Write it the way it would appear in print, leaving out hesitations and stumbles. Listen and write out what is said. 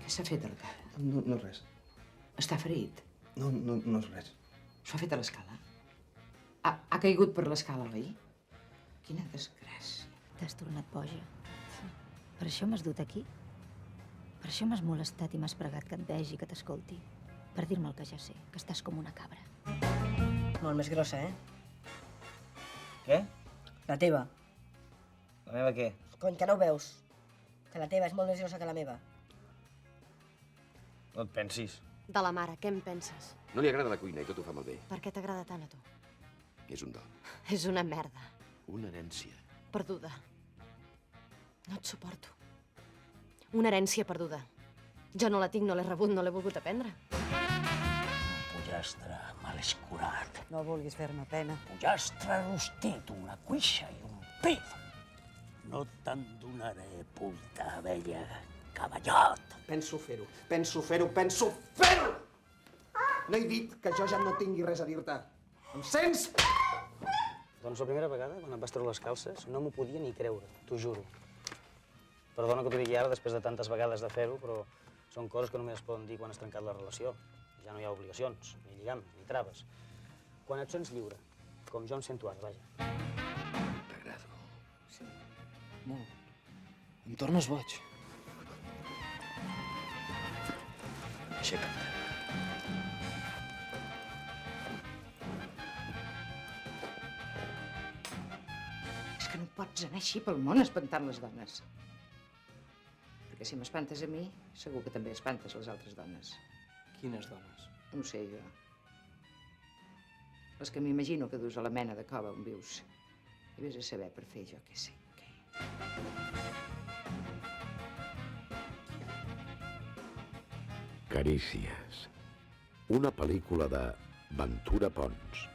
Què s'ha fet a la cara? No és res. Està ferit? No és res. S'ho ha fet a l'escala? Ha caigut per l'escala, oi? Quina desgràcia. T'has tornat boja. Per això m'has dut aquí. Per això m'has molestat i m'has pregat que et vegi, que t'escolti. Per dir-me el que ja sé, que estàs com una cabra. Molt més grossa, Què? La teva. La meva què? Cony, que no ho veus? Que la teva és molt més grossa que la meva. No et pensis. De la mare, què en penses? No li agrada la cuina i tot ho fa malbé. Per què t'agrada tant a tu? És un don. És una merda. Una herència. Perduda. No et suporto. Una herència perduda. Jo no la tinc, no l'he rebut, no l'he volgut aprendre. Pollastre mal escurat. No vulguis fer-me pena. Pollastre rostit, una cuixa i un pit. No te'n donaré, puta vella cavallot. Penso fer-ho. No he dit que jo ja no tingui res a dir-te. Em sents? Doncs la primera vegada, quan em vas treure les calces, no m'ho podia ni creure, t'ho juro. Perdona que t'ho digui ara, després de tantes vegades de fer-ho, però són coses que només es poden dir quan has trencat la relació. Ja no hi ha obligacions, ni lligam, ni traves. Quan et sents lliure, com jo em sento ara, vaja. T'agrado. Sí, molt. Em tornes boig. Aixeca't. És que no pots anar així pel món espantant les dones. Perquè si m'espantes a mi, segur que també espantes les altres dones. Quines dones? No ho sé, jo. Les que m'imagino que dus a la mena de cova on vius. I vés a saber per fer jo què sé què. Carícies. Una pel·lícula de Ventura Pons.